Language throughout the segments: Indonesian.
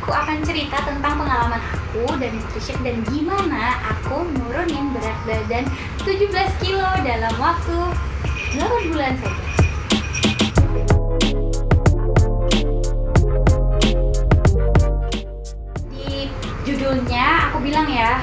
aku akan cerita tentang pengalaman aku dan nutrition dan gimana aku nurunin berat badan 17 kilo dalam waktu 8 bulan saja. Di judulnya aku bilang ya,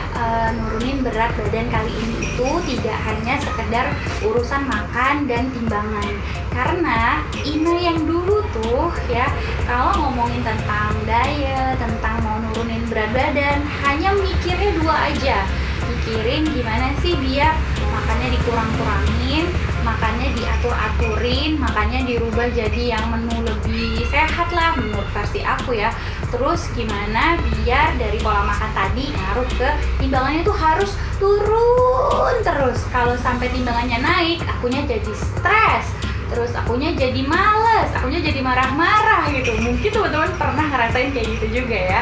nurunin berat badan kali ini itu tidak hanya sekedar urusan makan dan timbangan. Karena Ina yang dulu tuh ya, kalau ngomongin tentang diet, tentang mau nurunin berat badan, hanya mikirnya dua aja. Mikirin gimana sih biar makannya dikurang-kurangin, makannya diatur-aturin, makannya dirubah jadi yang menu lebih sehat lah menurut versi aku ya. Terus gimana biar dari pola makan tadi ngaruh ke timbangannya tuh harus turun terus. Kalau sampai timbangannya naik, akunya jadi stres, terus akunya jadi males, akunya jadi marah-marah gitu. Mungkin teman-teman pernah ngerasain kayak gitu juga ya.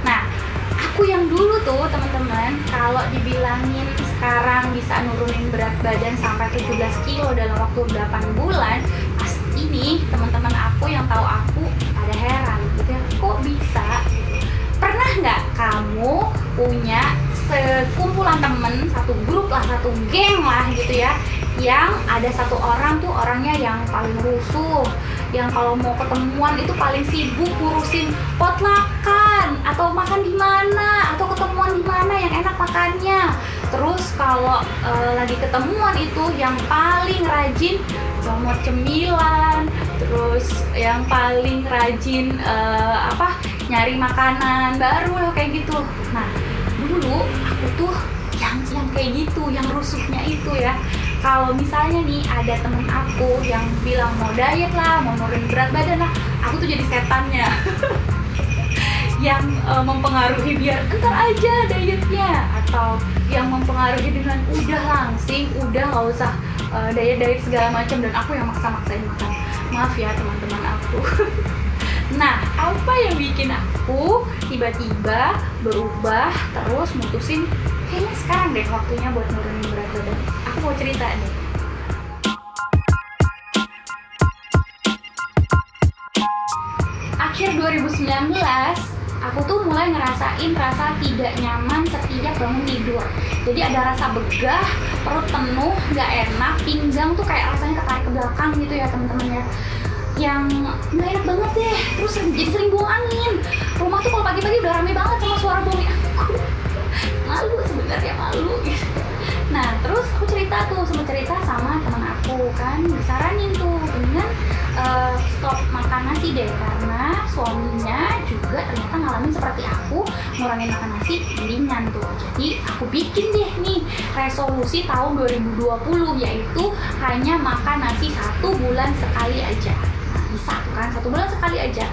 Nah, aku yang dulu tuh teman-teman, kalau dibilangin sekarang bisa nurunin berat badan sampai 17 kilo dalam waktu 8 bulan, pasti nih teman-teman aku yang tahu aku pada heran gitu ya, kok bisa? Pernah nggak kamu punya sekumpulan temen, satu grup lah, satu geng lah gitu ya, yang ada satu orang tuh orangnya yang paling rusuh, yang kalau mau ketemuan itu paling sibuk ngurusin potlakan atau makan di mana atau ketemuan di mana yang enak makannya. Terus kalau lagi ketemuan itu yang paling rajin comot cemilan, terus yang paling rajin nyari makanan baru lah kayak gitu. Nah, dulu aku tuh yang kayak gitu, yang rusuhnya itu ya. Kalau misalnya nih ada temen aku yang bilang mau diet lah, mau nurunin berat badan lah, aku tuh jadi setannya yang mempengaruhi biar entar aja dietnya, atau yang mempengaruhi dengan udah langsing, udah nggak usah diet segala macam, dan aku yang maksa-maksain makan. Maaf ya teman-teman aku. Nah, apa yang bikin aku tiba-tiba berubah terus mutusin kayaknya sekarang deh waktunya buat nurunin berat badan? Aku mau cerita nih. Akhir 2019, aku tuh mulai ngerasain rasa tidak nyaman setiap bangun tidur. Jadi ada rasa begah, perut penuh, gak enak, pinggang tuh kayak rasanya ketarik ke belakang gitu ya teman-teman ya. Yang gak enak banget deh, terus jadi sering buang angin. Rumah tuh kalau pagi-pagi udah rame banget sama suara buang aku. Malu sebenarnya, malu gitu. Nah, terus aku cerita sama teman aku kan, disaranin tuh dengan stop makan nasi deh, karena suaminya juga ternyata ngalamin seperti aku, ngurangin makan nasi ringan tuh. Jadi aku bikin deh nih resolusi tahun 2020, yaitu hanya makan nasi 1 bulan sekali aja. Nah, bisa tuh kan, 1 bulan sekali aja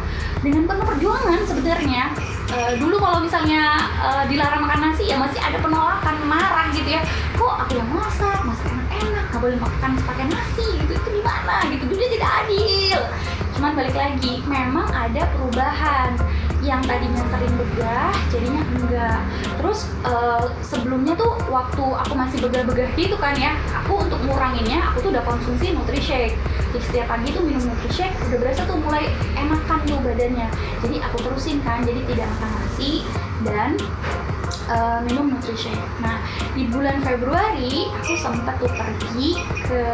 dengan penuh perjuangan sebenarnya. Dulu kalau misalnya dilarang makan nasi ya masih ada penolakan, marah gitu ya, kok aku yang masak enak-enak, gak boleh makan pakai nasi gitu, itu gimana gitu, dunia tidak adil. Cuman balik lagi, memang ada perubahan, yang tadinya sering begah jadinya enggak. Terus sebelumnya tuh waktu aku masih begah-begah gitu kan ya, aku untuk nguranginnya aku tuh udah konsumsi Nutrishake. Jadi setiap pagi tuh minum Nutrishake, udah berasa tuh mulai enakan tuh badannya. Jadi aku terusin kan, jadi tidak makan nasi dan minum Nutrishake. Nah, di bulan Februari aku sempat tuh pergi ke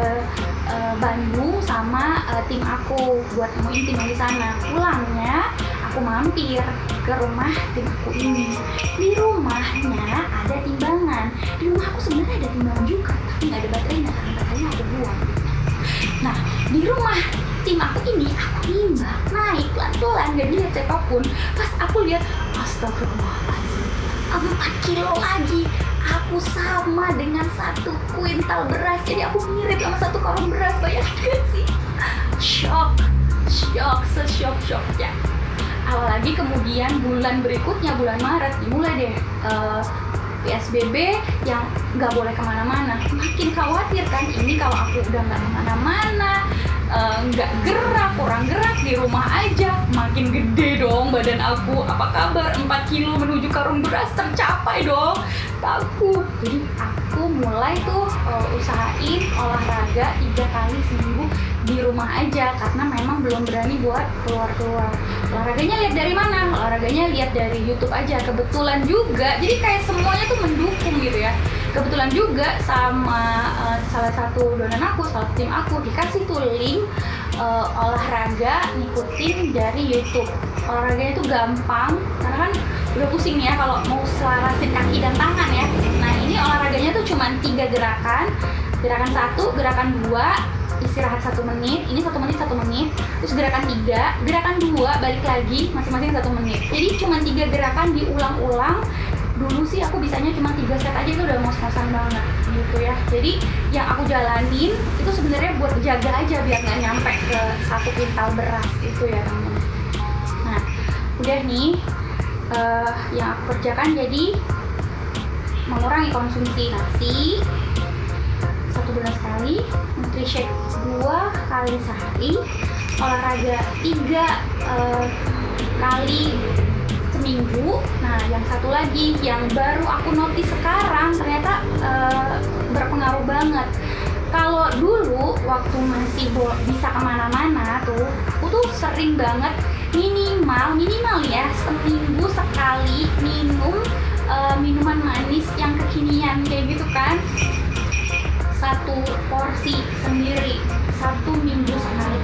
Bandung sama tim aku buat nemuin tim di sana. Pulangnya aku mampir ke rumah tim aku ini. Di rumahnya ada timbangan. Di rumah aku sebenarnya ada timbangan juga, tapi nggak ada baterainya karena baterainya aku buang. Nah, di rumah tim aku ini aku timbang, naik pelan-pelan, gak dilihat siapapun. Pas aku lihat, astagfirullahaladzim, 4 kilo lagi. Aku sama dengan 1 kuintal beras. Jadi aku mirip sama 1 karung beras, bayangkan sih. Shock, se-shock-shocknya. Apalagi kemudian bulan berikutnya, bulan Maret, dimulai deh PSBB yang nggak boleh kemana-mana. Makin khawatir kan, ini kalau aku udah nggak kemana-mana, nggak gerak, kurang gerak, di rumah aja, makin gede dong badan aku. Apa kabar? 4 kilo menuju karung beras tercapai dong. Takut. Jadi aku mulai tuh usahain olahraga 3 kali seminggu di rumah aja, karena memang belum berani buat keluar-keluar. Olahraganya lihat dari mana? Olahraganya lihat dari YouTube aja. Kebetulan juga, jadi kayak semuanya tuh mendukung gitu ya. Kebetulan juga sama salah satu donan aku, salah satu tim aku dikasih tuh link olahraga ngikutin dari YouTube. Olahraganya itu gampang, karena kan udah pusing ya kalau mau selarasin kaki dan tangan ya. Nah ini olahraganya tuh cuma 3 gerakan. Gerakan 1, gerakan 2, istirahat 1 menit, ini 1 menit 1 menit, terus gerakan 3, gerakan 2 balik lagi masing-masing 1 menit. Jadi cuma 3 gerakan diulang-ulang. Dulu sih aku bisanya cuma 3 set aja, itu udah ngos-ngosan banget gitu ya. Jadi yang aku jalanin itu sebenarnya buat jaga aja biar nggak nyampe ke 1 kuintal beras itu ya teman-teman. Nah udah nih yang aku kerjakan, jadi mengurangi konsumsi nasi 1 bulan sekali, NutriShake 2 kali sehari, olahraga 3 kali seminggu. Nah yang satu lagi yang baru aku notice sekarang ternyata berpengaruh banget. Kalau dulu waktu masih bisa kemana-mana tuh, aku tuh sering banget minimal ya seminggu sekali minum minuman manis yang kekinian kayak gitu kan, 1 porsi sendiri 1 minggu sekali.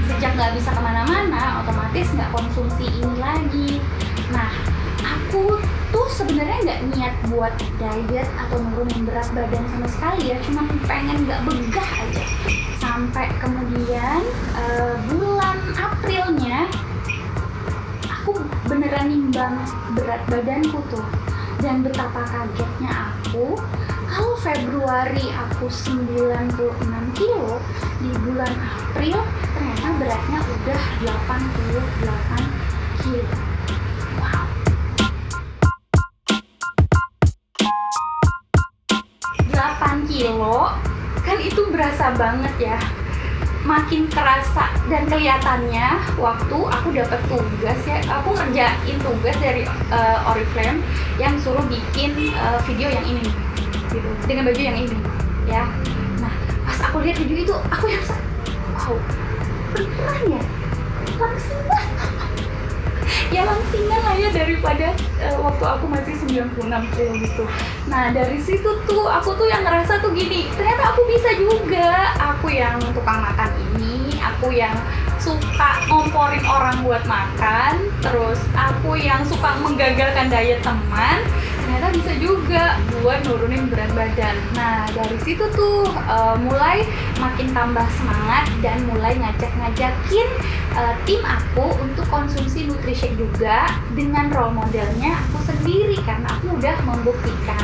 Sejak nggak bisa kemana-mana, otomatis nggak konsumsi ini lagi. Nah aku tuh sebenarnya nggak niat buat diet atau nurunin berat badan sama sekali ya, cuma pengen nggak begah aja. Sampai kemudian bulan Aprilnya aku beneran nimbang berat badanku tuh, dan betapa kagetnya aku kalau Februari aku 96 kilo, di bulan April ternyata beratnya udah 88 kilo. Wow. 8 kilo kan itu berasa banget ya. Makin kerasa dan kelihatannya waktu aku dapat tugas ya, aku ngerjain tugas dari Oriflame yang suruh bikin video yang ini gitu, dengan baju yang ini ya. Nah pas aku lihat video itu aku yang wow, beneran ya, langsing banget ya, langsingan lah ya daripada waktu aku masih 96 kilo gitu. Nah dari situ tuh aku tuh yang ngerasa tuh gini, ternyata aku bisa juga. Aku yang tukang makan ini, aku yang suka ngomporin orang buat makan, terus aku yang suka menggagalkan diet teman, ternyata bisa juga buat nurunin berat badan. Nah dari situ tuh mulai makin tambah semangat dan mulai ngajakin tim aku untuk konsumsi NutriShake juga dengan role modelnya aku sendiri, karena aku udah membuktikan.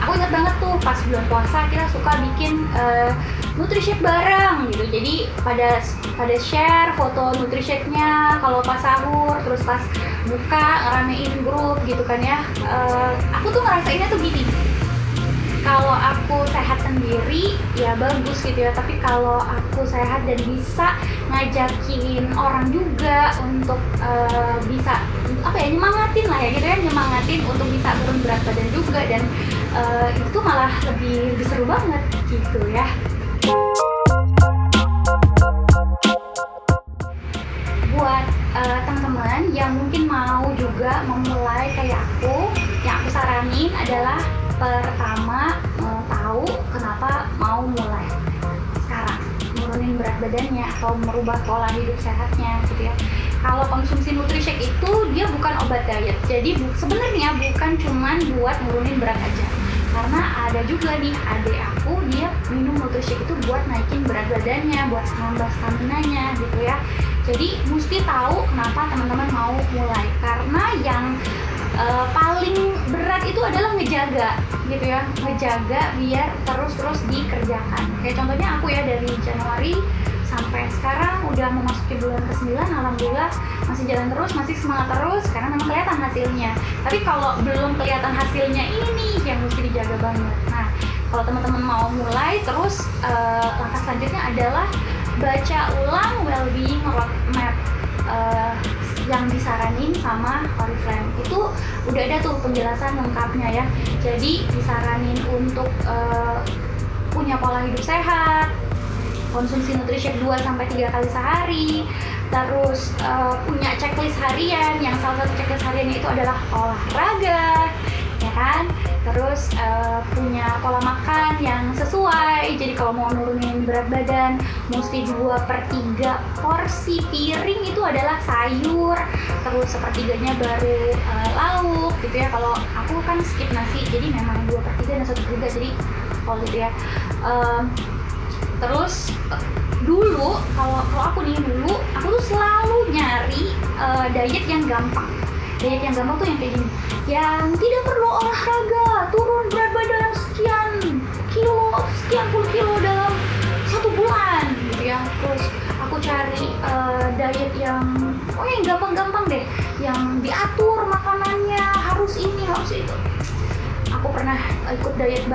Aku ingat banget tuh pas bulan puasa kita suka bikin NutriShake bareng gitu. Jadi pada share foto NutriShake-nya kalau pas sahur, terus pas buka ngeramein grup gitu kan ya. Aku tuh ngerasainnya tuh gini, kalau aku sehat sendiri ya bagus gitu ya, tapi kalau aku sehat dan bisa ngajakin orang juga untuk bisa nyemangatin lah ya gitu ya, nyemangatin untuk bisa turun berat badan juga, dan itu malah lebih seru banget gitu ya. Buat teman-teman yang mungkin mau juga memulai kayak aku, yang aku saranin adalah pertama tahu kenapa mau mulai sekarang nurunin berat badannya atau merubah pola hidup sehatnya gitu ya. Kalau konsumsi NutriShake itu dia bukan obat diet, jadi sebenarnya bukan cuman buat nurunin berat aja. Karena ada juga nih adik aku, dia minum NutriShake itu buat naikin berat badannya, buat nambah stamina-nya gitu ya. Jadi mesti tahu kenapa teman-teman mau mulai, karena yang paling berat itu adalah ngejaga gitu ya, ngejaga biar terus dikerjakan. Kayak contohnya aku ya, dari Januari sampai sekarang udah memasuki bulan ke-9, alhamdulillah masih jalan terus, masih semangat terus karena memang kelihatan hasilnya. Tapi kalau belum kelihatan hasilnya, ini nih yang mesti dijaga banget. Nah kalau teman-teman mau mulai terus, langkah selanjutnya adalah baca ulang Wellbeing Roadmap yang disaranin sama Oriflame. Itu udah ada tuh penjelasan lengkapnya ya. Jadi disaranin untuk punya pola hidup sehat, konsumsi NutriShake 2-3 kali sehari, terus punya checklist harian, yang salah satu checklist hariannya itu adalah olahraga, ya kan? Terus punya pola makan yang sesuai, jadi kalau mau nurunin berat badan mesti 2/3 porsi piring itu adalah sayur, terus 1/3-nya baru lauk gitu ya. Kalau aku kan skip nasi, jadi memang 2/3 dan 1/3, jadi kalau gitu ya. Terus dulu kalau aku tuh selalu nyari diet yang gampang. Diet yang gampang tuh yang kayak gini, yang tidak perlu olahraga, turun berat badan sekian puluh kilo dalam 1 bulan gitu ya. Terus aku cari diet yang yang gampang-gampang deh, yang diatur makanannya, harus ini harus itu. Aku pernah ikut diet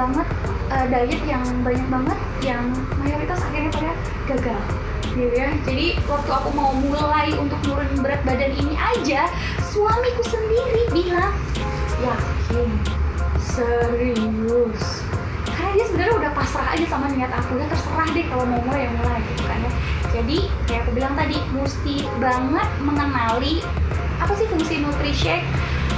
yang banyak banget, yang mayoritas akhirnya pada gagal gitu ya. Jadi waktu aku mau mulai untuk nurunin berat badan ini aja, suamiku sendiri bilang, yakin, serius, karena dia sebenarnya udah pasrah aja sama niat aku, ya terserah deh kalau mau mulai gitu kan ya. Jadi kayak aku bilang tadi, mesti banget mengenali apa sih fungsi NutriShake.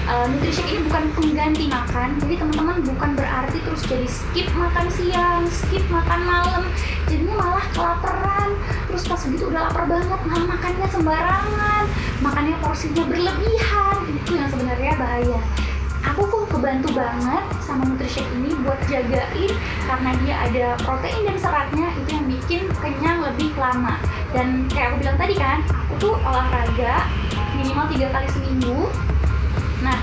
NutriShake ini bukan pengganti makan, jadi teman-teman bukan berarti terus jadi skip makan siang, skip makan malam, jadinya malah kelaparan, terus pas begitu udah lapar banget malah makannya sembarangan, makannya porsinya berlebihan. Itu yang sebenarnya bahaya. Aku pun kebantu banget sama NutriShake ini buat jagain, karena dia ada protein dan seratnya, itu yang bikin kenyang lebih lama. Dan kayak aku bilang tadi kan, aku tuh olahraga minimal 3 kali seminggu. Nah,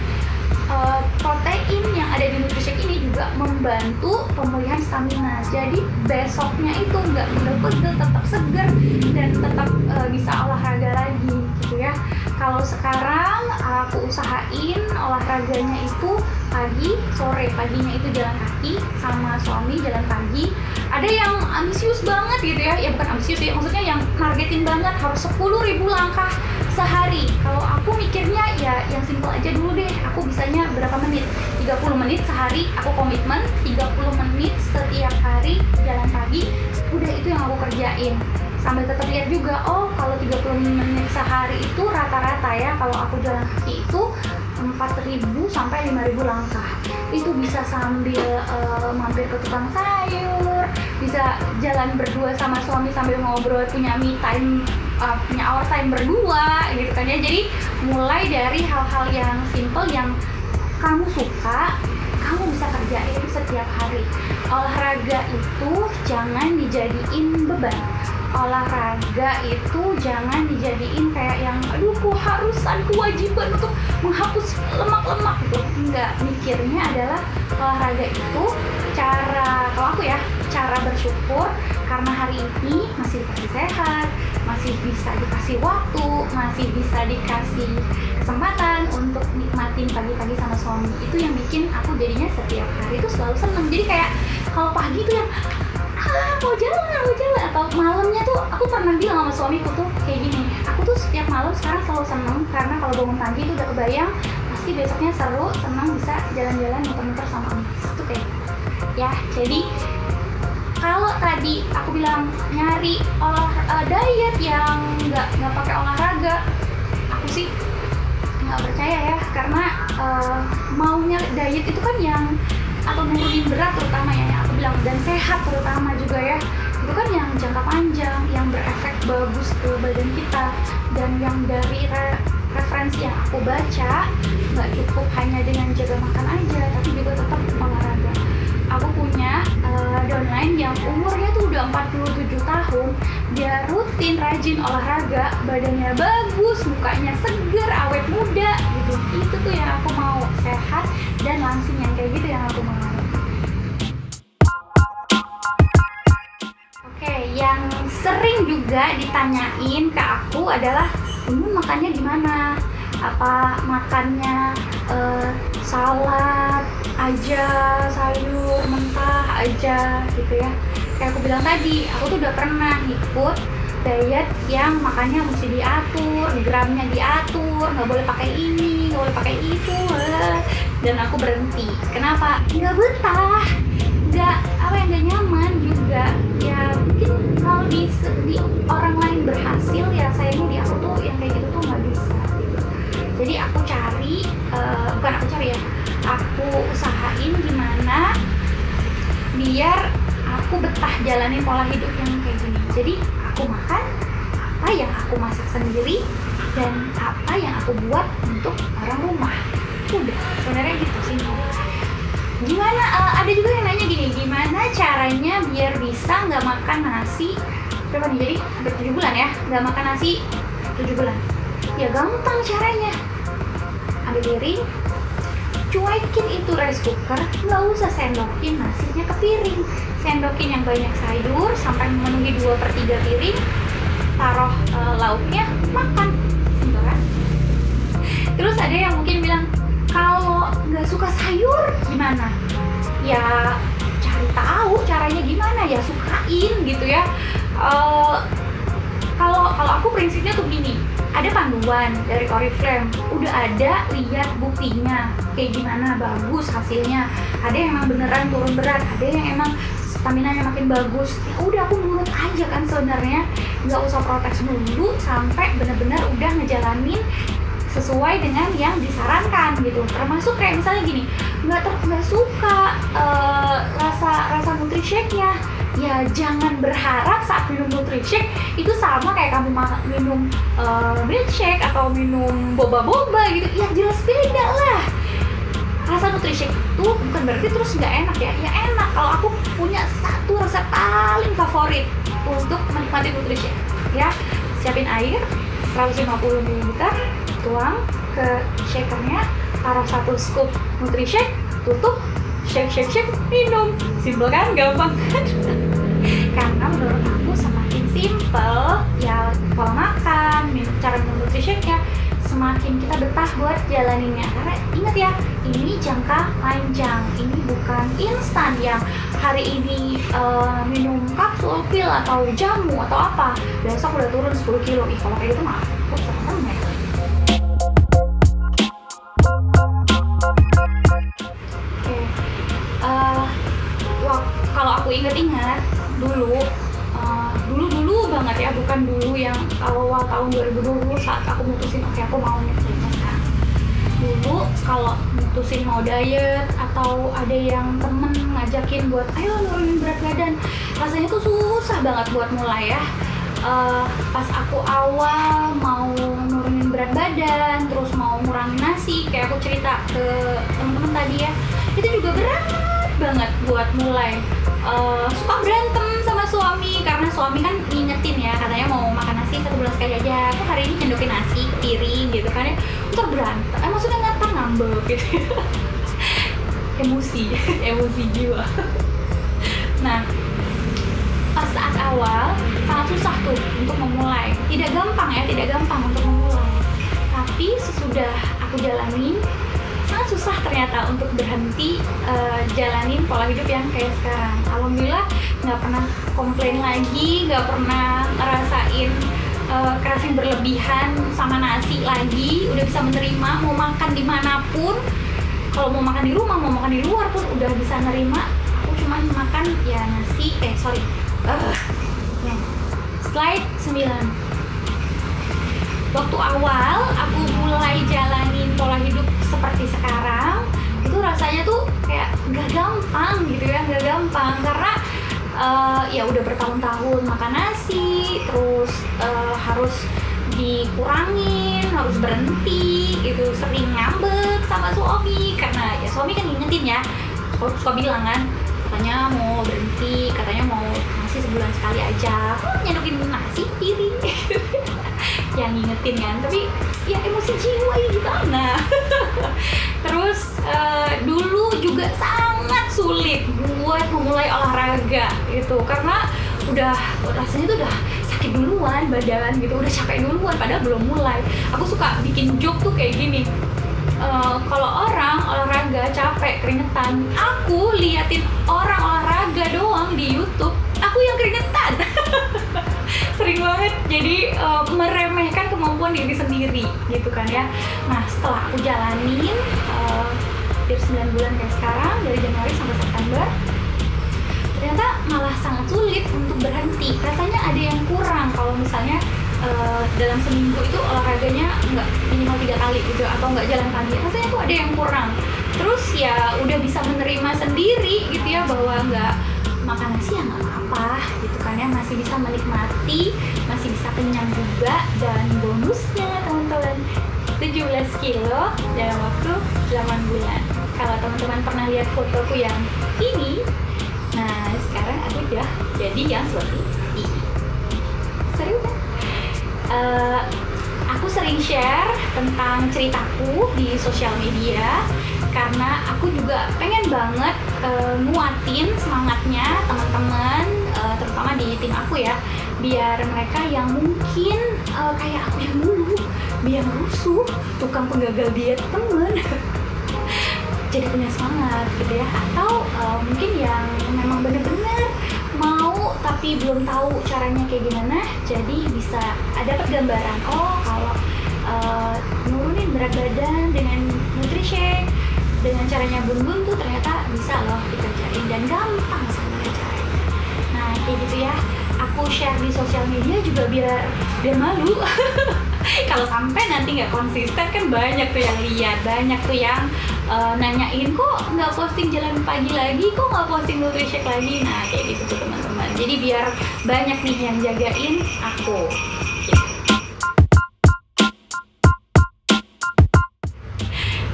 protein yang ada di NutriShake ini juga membantu pemulihan stamina. Jadi besoknya itu nggak pegel-pegel, tetap segar dan tetap bisa olahraga lagi gitu ya. Kalau sekarang aku usahain olahraganya itu pagi, sore. Paginya itu jalan kaki sama suami jalan pagi. Ada yang ambisius banget gitu ya, bukan ambisius ya, maksudnya yang targetin banget harus 10.000 langkah sehari. Kalau aku mikirnya ya yang simple aja dulu deh. Aku bisanya berapa menit? 30 menit sehari, aku komitmen 30 menit setiap hari jalan pagi. Udah, itu yang aku kerjain. Sambil tetap lihat juga, kalau 30 menit sehari itu rata-rata ya, kalau aku jalan kaki itu 4.000 sampai 5.000 langkah. Itu bisa sambil mampir ke tukang sayur, bisa jalan berdua sama suami sambil ngobrol, punya me time, punya hour time berdua gitu kan ya. Jadi mulai dari hal-hal yang simple yang kamu suka, kamu bisa kerjain setiap hari. Olahraga itu jangan dijadiin beban. Olahraga itu jangan dijadiin kayak yang kok harus ada kewajiban untuk menghapus lemak-lemak gitu. Enggak, mikirnya adalah olahraga itu kalau aku ya, cara bersyukur karena hari ini masih dikasih sehat, masih bisa dikasih waktu, masih bisa dikasih kesempatan untuk nikmatin pagi-pagi sama suami. Itu yang bikin aku jadinya setiap hari itu selalu seneng. Jadi kayak kalau pagi tuh yang mau jalan, atau malamnya tuh aku pernah bilang sama suamiku tuh kayak gini, aku tuh setiap malam sekarang selalu seneng karena kalau bangun pagi itu udah kebayang pasti besoknya seru, senang bisa jalan-jalan muter-muter sama om. Itu kayak ya. Jadi kalau tadi aku bilang nyari diet yang nggak pakai olahraga, aku sih nggak percaya ya, karena maunya diet itu kan yang atau nurunin berat terutama ya, yang aku bilang, dan sehat terutama juga ya, itu kan yang jangka panjang, yang berefek bagus ke badan kita. Dan yang dari referensi yang aku baca, nggak cukup hanya dengan jaga makan aja, tapi juga tetap olahraga. Aku punya downline yang umurnya tuh udah 47 tahun, dia rutin rajin olahraga, badannya bagus, mukanya seger, awet muda gitu. Itu tuh yang aku mau, sehat dan langsing yang kayak gitu yang aku mau. Oke, yang sering juga ditanyain ke aku adalah, Bun makannya gimana? Apa makannya salad aja, sayur mentah aja gitu ya. Kayak aku bilang tadi, aku tuh udah pernah ikut diet yang makannya mesti diatur, gramnya diatur, nggak boleh pakai ini, nggak boleh pakai itu. Dan aku berhenti. Kenapa? Nggak betah, nggak nggak nyaman juga. Ya mungkin kalau di orang lain berhasil, ya sayangnya di aku tuh yang kayak gitu tuh nggak bisa gitu. Jadi aku cari, bukan aku cari ya, aku usahain gimana biar aku betah jalanin pola hidup yang kayak gini. Jadi aku makan apa yang aku masak sendiri dan apa yang aku buat untuk orang rumah. Udah, sebenarnya gitu sih. Gimana, ada juga yang nanya gini, gimana caranya biar bisa nggak makan nasi berapa nih, jadi hampir 7 bulan ya nggak makan nasi 7 bulan. Ya gampang caranya, ambil piring, cuekin itu rice cooker, nggak usah sendokin nasinya ke piring, sendokin yang banyak sayur sampai memenuhi 2/3 piring, taruh lauknya, makan. Simpel kan? Terus ada yang mungkin bilang, kalau nggak suka sayur gimana? Ya cari tahu caranya gimana, ya sukain gitu ya. Kalau aku prinsipnya tuh gini, ada panduan dari Oriflame, udah ada, lihat buktinya kayak gimana, bagus hasilnya. Ada yang emang beneran turun berat, ada yang emang stamina nya makin bagus. Ya udah, aku nurut aja kan sebenarnya, nggak usah protes dulu sampai bener-bener udah ngejalanin sesuai dengan yang disarankan gitu. Termasuk kayak misalnya gini, nggak suka rasa Nutri-Shake-nya, ya jangan berharap saat minum Nutri-Shake itu sama kayak kamu minum milkshake atau minum boba-boba gitu. Ya jelas beda lah. Rasa Nutri-Shake itu bukan berarti terus nggak enak ya. Ya enak. Kalau aku punya satu resep paling favorit untuk menikmati Nutri-Shake, ya siapin air 150 ml, tuang ke shakernya, taruh 1 scoop Nutri-Shake, tutup, shake, minum. Simpel kan? Gampang kan? Karena menurut aku semakin simpel ya pola makan, cara minum Nutri-Shake-nya, semakin kita betah buat jalaninnya. Karena ingat ya, ini jangka panjang, ini bukan instan yang hari ini minum kapsul pil atau jamu atau apa, besok udah turun 10 kilo. Kalau kayak gitu mah aku serem ya. Kalau aku inget-inget dulu banget ya, bukan dulu yang awal tahun 2020 saat aku mutusin oke aku mau sekarang. Dulu kalau mutusin mau diet atau ada yang temen ngajakin buat ayo nurunin berat badan, rasanya tuh susah banget buat mulai ya. Pas aku awal mau nurunin berat badan, terus mau ngurangin nasi kayak aku cerita ke temen-temen tadi ya, itu juga berat banget buat mulai. Suka berantem sama suami karena suami kan ngingetin ya, katanya mau makan nasi 1 bulan sekali aja, aku hari ini nyendokin nasi ke piring gitu kan ya. Ntar berantem, maksudnya ngambek gitu emosi jiwa. Nah, pas saat awal sangat susah tuh untuk memulai, tidak gampang untuk memulai. Tapi sesudah aku jalanin, sangat susah ternyata untuk berhenti jalanin pola hidup yang kayak sekarang. Alhamdulillah nggak pernah komplain lagi, nggak pernah ngerasain kerasin berlebihan sama nasi lagi. Udah bisa menerima mau makan dimanapun, kalau mau makan di rumah, mau makan di luar pun udah bisa nerima. Aku cuma makan ya nasi, slide 9. Waktu awal aku mulai jalanin pola hidup seperti sekarang, itu rasanya tuh kayak gak gampang gitu ya, karena ya udah bertahun-tahun makan nasi, terus harus dikurangin, harus berhenti gitu, sering ngambek sama suami karena ya suami kan ngingetin ya, suka bilang kan, katanya mau berhenti, katanya mau nasi sebulan sekali aja, kok nyedokin nasi piring yang ngingetin kan, tapi ya emosi jiwa ya gimana. Terus dulu juga sangat sulit buat memulai olahraga gitu, karena rasanya tuh udah sakit duluan badan gitu, udah capek duluan padahal belum mulai. Aku suka bikin joke tuh kayak gini, kalau orang olahraga capek keringetan, aku liatin orang olahraga doang di YouTube, aku yang keringetan. Sering banget banget, jadi meremehkan kemampuan diri sendiri gitu kan ya. Nah setelah aku jalanin hampir 9 bulan kayak sekarang, dari Januari sampai September, ternyata malah sangat sulit untuk berhenti. Rasanya ada yang kurang kalau misalnya dalam seminggu itu olahraganya nggak minimal 3 kali gitu, atau nggak jalan pagi, rasanya tuh ada yang kurang. Terus ya udah bisa menerima sendiri gitu ya, bahwa nggak makan nasi ya nggak apa-apa gitu kan ya, masih bisa menikmati, masih bisa kenyang juga. Dan bonusnya teman-teman, 17 kilo dalam waktu 8 bulan. Kalau teman-teman pernah lihat fotoku yang ini, nah sekarang aku udah jadi yang seperti ini. Seru kan? Aku sering share tentang ceritaku di sosial media karena aku juga pengen banget nguatin semangatnya teman-teman, terutama di tim aku ya, biar mereka yang mungkin kayak aku yang dulu, biar rusuh, tukang penggagal diet temen jadi punya semangat gitu ya. Atau mungkin yang memang bener-bener mau tapi belum tahu caranya kayak gimana, jadi bisa dapat gambaran, oh kalau nurunin berat badan dengan Nutri-Shake, dengan caranya Bun tuh ternyata bisa loh dikerjain dan gampang sebenarnya caranya. Nah kayak gitu ya, aku share di sosial media juga biar malu kalau sampai nanti nggak konsisten kan banyak tuh yang lihat, banyak tuh yang nanyain kok nggak posting jalan pagi lagi, kok nggak posting Nutri-Shake lagi. Nah kayak gitu tuh teman-teman, jadi biar banyak nih yang jagain aku gitu.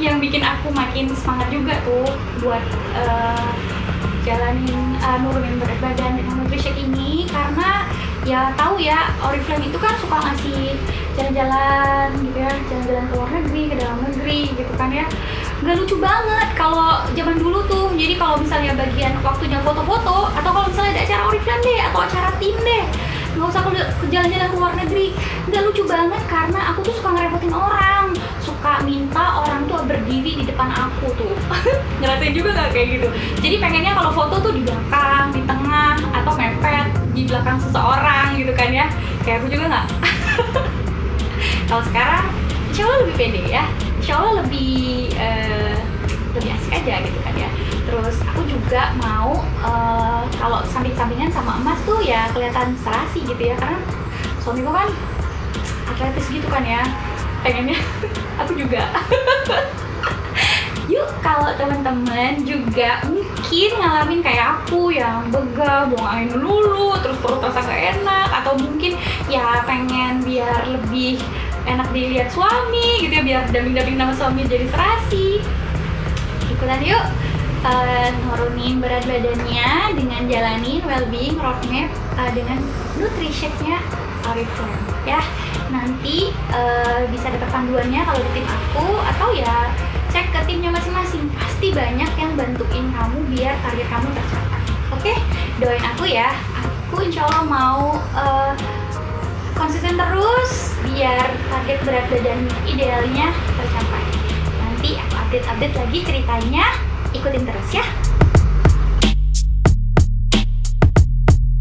Yang bikin aku makin semangat juga tuh buat jalanin nurunin berat badan dengan Nutri-Shake ini, karena ya tahu ya Oriflame itu kan suka ngasih jalan-jalan gitu ya, jalan-jalan ke luar negeri, ke dalam negeri gitu kan ya. Nggak lucu banget kalau zaman dulu tuh, jadi kalau misalnya bagian waktunya foto-foto, atau kalau misalnya ada acara Oriflame deh atau acara tim deh, nggak usah ke jalan-jalan ke luar negeri. Nggak lucu banget karena aku tuh suka ngerepotin orang, suka minta orang tuh berdiri di depan aku tuh ngerasain juga nggak kayak gitu. Jadi pengennya kalau foto tuh di belakang, di tengah, atau mepet di belakang seseorang gitu kan ya, kayak aku juga nggak. Kalau sekarang insya Allah lebih pede ya, insya Allah lebih asik aja gitu kan ya. Terus aku juga mau kalau samping-sampingan sama emas tuh ya kelihatan serasi gitu ya, karena suamiku kan atletis gitu kan ya, pengennya aku juga. Yuk kalau teman-teman juga mungkin ngalamin kayak aku yang begah, buang angin dulu, terus perut rasa gak enak, atau mungkin ya pengen biar lebih enak dilihat suami gitu ya, biar damping-damping nama suami jadi serasi, ikutan yuk nurunin berat badannya dengan jalanin Wellbeing Roadmap dengan Nutri-Shake-nya Oriflame ya. Nanti bisa dapat panduannya kalau di tim aku, atau ya cek ke timnya masing-masing, pasti banyak yang bantuin kamu biar target kamu tercapai. Oke, doain aku ya, aku insya Allah mau konsisten terus biar target berat badan idealnya tercapai. Nanti aku update lagi ceritanya, ikutin terus ya.